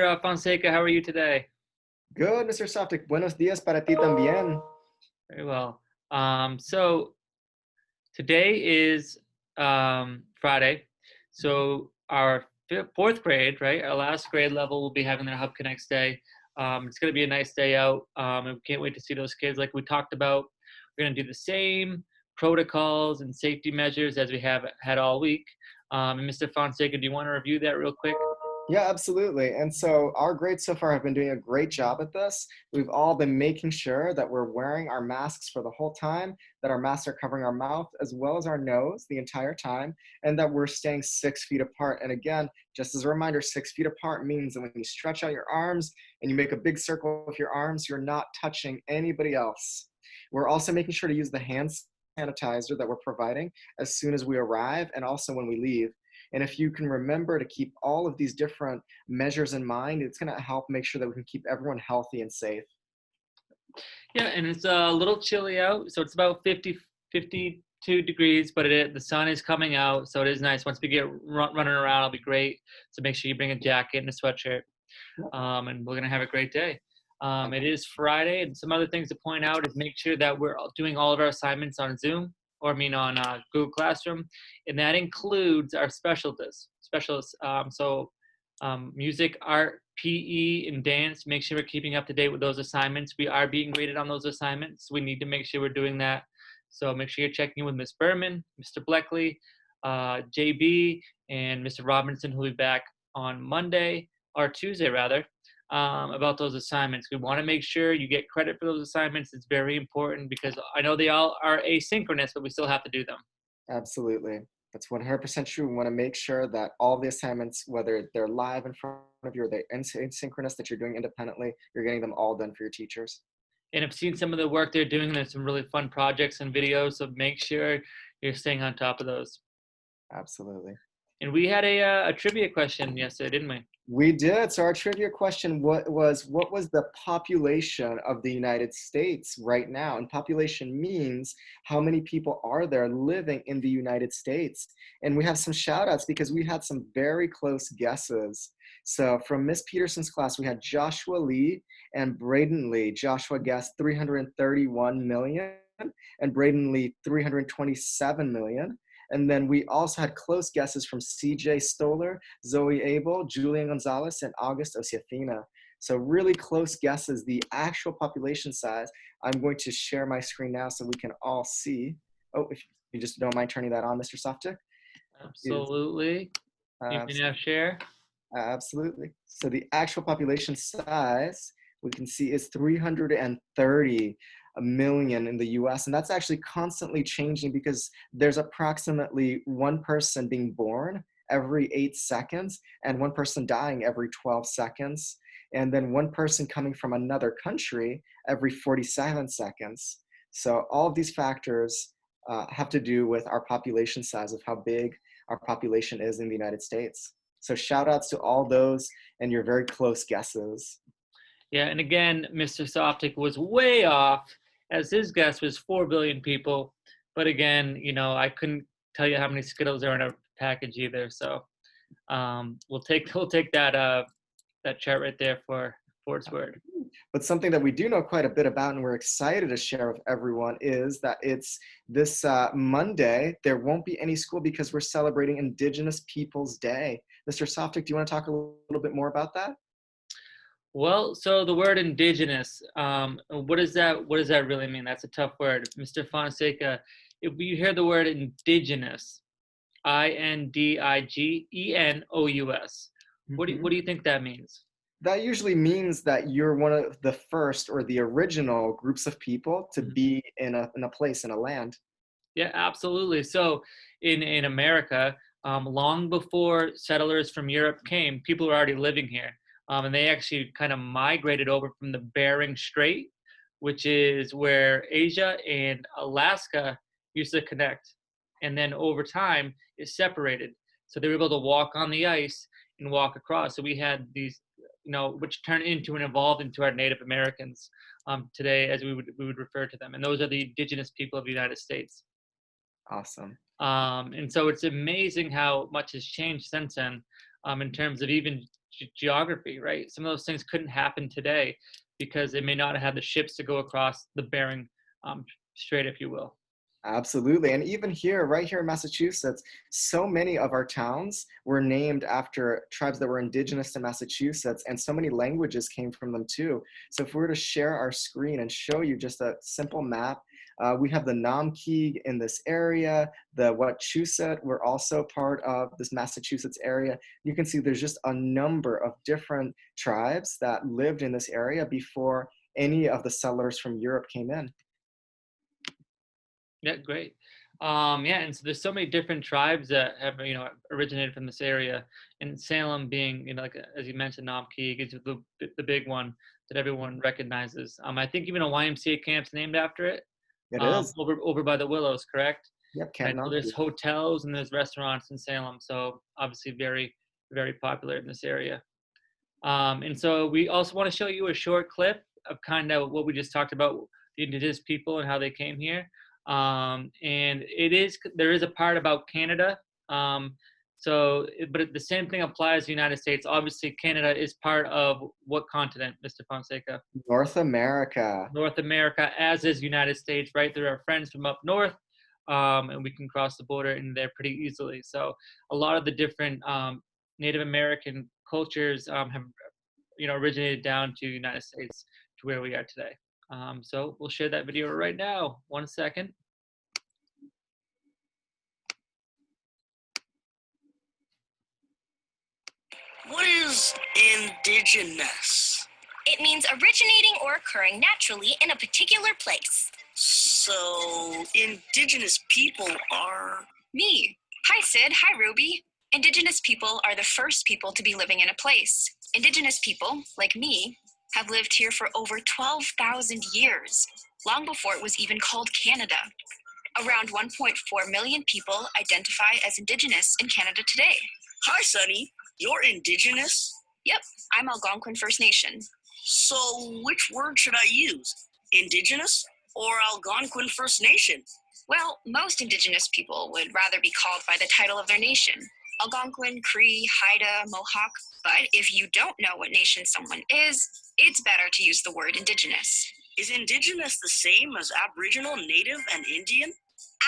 Mr. Fonseca, how are you today? Good, Mr. Softic. Buenos días para ti también. Very well. So today is Friday. So our fourth grade, right? Our last grade level will be having their Hub Connects Day. It's going to be a nice day out, and we can't wait to see those kids. Like we talked about, we're going to do the same protocols and safety measures as we have had all week. And Mr. Fonseca, do you want to review that real quick? Yeah, absolutely. And so our grades so far have been doing a great job at this. We've all been making sure that we're wearing our masks for the whole time, that our masks are covering our mouth as well as our nose the entire time, and that we're staying 6 feet apart. And again, just as a reminder, 6 feet apart means that when you stretch out your arms and you make a big circle with your arms, you're not touching anybody else. We're also making sure to use the hand sanitizer that we're providing as soon as we arrive and also when we leave. And if you can remember to keep all of these different measures in mind, it's going to help make sure that we can keep everyone healthy and safe. Yeah, and it's a little chilly out, so it's about 52 degrees, but the sun is coming out, so it is nice. Once we get running around, it'll be great. So make sure you bring a jacket and a sweatshirt, and we're gonna have a great day. It is Friday, and some other things to point out is make sure that we're doing all of our assignments on Zoom, or I mean on Google Classroom, and that includes our specialists. Music, art, PE, and dance. Make sure we're keeping up to date with those assignments. We are being graded on those assignments. We need to make sure we're doing that. So make sure you're checking in with Ms. Berman, Mr. Bleckley, JB, and Mr. Robinson, who'll be back on Monday, or Tuesday rather, about those assignments. We want to make sure you get credit for those assignments. It's very important because I know they all are asynchronous, but we still have to do them. Absolutely. That's 100% true. We want to make sure that all the assignments, whether they're live in front of you or they're asynchronous that you're doing independently, you're getting them all done for your teachers. And I've seen some of the work they're doing. There's some really fun projects and videos, so make sure you're staying on top of those. Absolutely. And we had a trivia question yesterday, didn't we? We did. So our trivia question what was the population of the United States right now? And population means how many people are there living in the United States? And we have some shout outs because we had some very close guesses. So from Miss Peterson's class, we had Joshua Lee and Braden Lee. Joshua guessed 331 million and Braden Lee 327 million. And then we also had close guesses from CJ Stoller, Zoe Abel, Julian Gonzalez, and August Osiathina. So really close guesses. The actual population size, I'm going to share my screen now so we can all see. Oh, if you just don't mind turning that on, Mr. Softic. Absolutely. You can now share. Absolutely. So the actual population size we can see is 330 million in the US. And that's actually constantly changing because there's approximately one person being born every 8 seconds and one person dying every 12 seconds. And then one person coming from another country every 47 seconds. So all of these factors have to do with our population size, of how big our population is in the United States. So shout outs to all those and your very close guesses. Yeah, and again, Mr. Softic was way off, as his guess was 4 billion people. But again, I couldn't tell you how many Skittles are in a package either. So we'll take that chart right there for its word. But something that we do know quite a bit about and we're excited to share with everyone is that it's this Monday. There won't be any school because we're celebrating Indigenous Peoples Day. Mr. Softic, do you want to talk a little bit more about that? Well, so the word indigenous, what does that really mean? That's a tough word. Mr. Fonseca, if you hear the word indigenous, Indigenous, what do you think that means? That usually means that you're one of the first or the original groups of people to be in a place, in a land. Yeah, absolutely. So in America, long before settlers from Europe came, people were already living here. And they actually kind of migrated over from the Bering Strait, which is where Asia and Alaska used to connect. And then over time, it separated. So they were able to walk on the ice and walk across. So we had these, which turned into and evolved into our Native Americans today, as we would refer to them. And those are the indigenous people of the United States. Awesome. And so it's amazing how much has changed since then, in terms of even geography, right? Some of those things couldn't happen today because they may not have had the ships to go across the Bering um, Strait, if you will. Absolutely. And even here, right here in Massachusetts, so many of our towns were named after tribes that were indigenous to Massachusetts, and so many languages came from them too. So if we were to share our screen and show you just a simple map, we have the Namkeeg in this area, the Wachusett were also part of this Massachusetts area. You can see there's just a number of different tribes that lived in this area before any of the settlers from Europe came in. Yeah, great. Yeah, and so there's so many different tribes that have originated from this area, and Salem being like as you mentioned, Namkeeg is the big one that everyone recognizes. I think even a YMCA camp's named after it, It is. over by the Willows, correct? Yep, Camp And so there's Namkeeg. hotels and there's restaurants in Salem, so obviously very very popular in this area. And so we also want to show you a short clip of kind of what we just talked about, the indigenous people and how they came here. And there is a part about Canada. But the same thing applies to the United States. Obviously, Canada is part of what continent, Mr. Fonseca? North America. North America, as is United States, right? There are friends from up north, and we can cross the border in there pretty easily. So a lot of the different Native American cultures have originated down to the United States to where we are today. So we'll share that video right now. 1 second. What is indigenous? It means originating or occurring naturally in a particular place. So, indigenous people are... Me. Hi, Sid. Hi, Ruby. Indigenous people are the first people to be living in a place. Indigenous people, like me, have lived here for over 12,000 years, long before it was even called Canada. Around 1.4 million people identify as Indigenous in Canada today. Hi, Sunny. You're indigenous? Yep, I'm Algonquin First Nation. So, which word should I use? Indigenous or Algonquin First Nation? Well, most Indigenous people would rather be called by the title of their nation. Algonquin, Cree, Haida, Mohawk. But if you don't know what nation someone is, it's better to use the word Indigenous. Is indigenous the same as Aboriginal, Native, and Indian?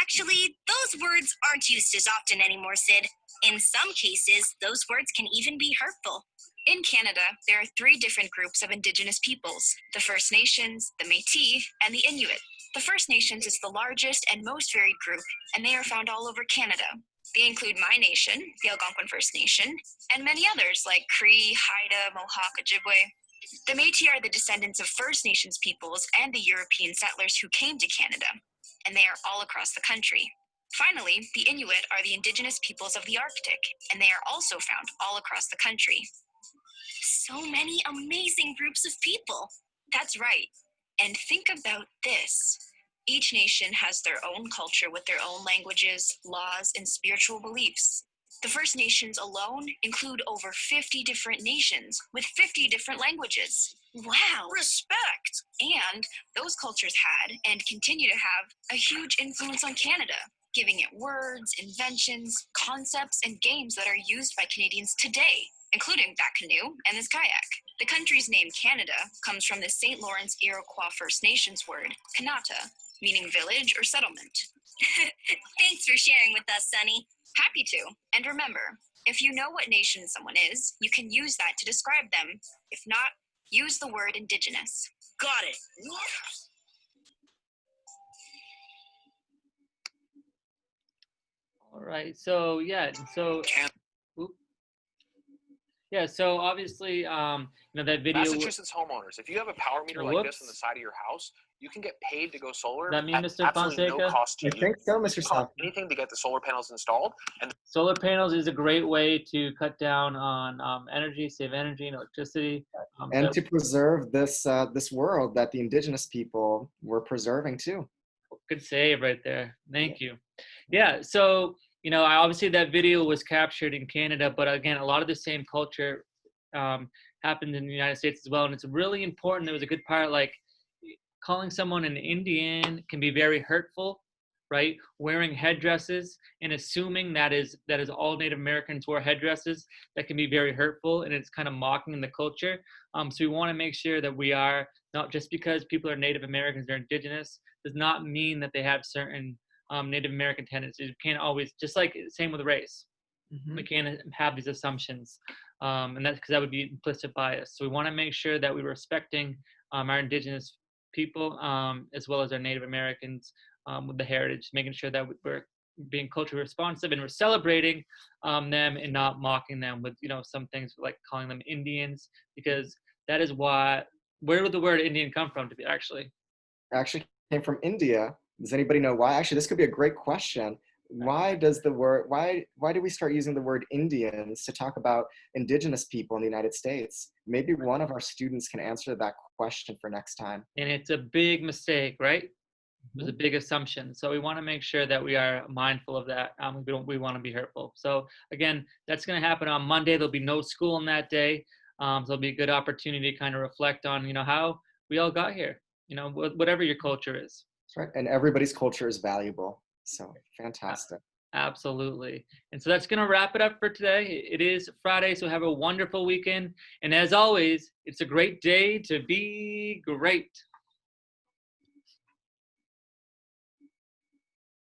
Actually, those words aren't used as often anymore, Sid. In some cases, those words can even be hurtful. In Canada, there are 3 different groups of Indigenous peoples: the First Nations, the Métis, and the Inuit. The First Nations is the largest and most varied group, and they are found all over Canada. They include my nation, the Algonquin First Nation, and many others like Cree, Haida, Mohawk, Ojibwe. The Métis are the descendants of First Nations peoples and the European settlers who came to Canada, and they are all across the country. Finally, the Inuit are the indigenous peoples of the Arctic, and they are also found all across the country. So many amazing groups of people. That's right. And think about this. Each nation has their own culture with their own languages, laws, and spiritual beliefs. The First Nations alone include over 50 different nations with 50 different languages. Wow! Respect! And those cultures had and continue to have a huge influence on Canada, giving it words, inventions, concepts, and games that are used by Canadians today, including that canoe and this kayak. The country's name Canada comes from the St. Lawrence Iroquois First Nations word, kanata, meaning village or settlement. Thanks for sharing with us, Sunny. Happy to. And remember, if you know what nation someone is, you can use that to describe them. If not, use the word Indigenous. Got it. All right. So yeah. So yeah. So obviously, that video. Massachusetts homeowners, if you have a power meter like this on the side of your house, you can get paid to go solar. That mean, at Mr. absolutely Fonseca? no cost to I you. think so, Mr. It costs South. anything to get the solar panels installed, and Solar panels is a great way to cut down on energy, save energy and electricity. And to preserve this this world that the indigenous people were preserving too. Good save right there. Thank you. Yeah. So, obviously that video was captured in Canada, but again, a lot of the same culture happened in the United States as well. And it's really important. There was a good part, like calling someone an Indian can be very hurtful. right? Wearing headdresses and assuming that is all Native Americans wear headdresses, that can be very hurtful, and it's kind of mocking the culture. So we want to make sure that we are not, just because people are Native Americans or indigenous does not mean that they have certain Native American tendencies. We can't always, just like same with race, we can't have these assumptions, and that's because that would be implicit bias. So we want to make sure that we're respecting our indigenous people, as well as our Native Americans, with the heritage, making sure that we're being culturally responsive and we're celebrating them and not mocking them with, some things like calling them Indians, because that is where would the word Indian come from, to be actually? Actually came from India. Does anybody know why? Actually, this could be a great question. Why do we start using the word Indians to talk about indigenous people in the United States? Maybe one of our students can answer that question for next time. And it's a big mistake, right? It was a big assumption. So we want to make sure that we are mindful of that. We want to be hurtful. So again, that's going to happen on Monday. There'll be no school on that day. So it'll be a good opportunity to kind of reflect on, how we all got here, whatever your culture is. That's right. And everybody's culture is valuable. So fantastic. Absolutely. And so that's going to wrap it up for today. It is Friday, so have a wonderful weekend. And as always, it's a great day to be great.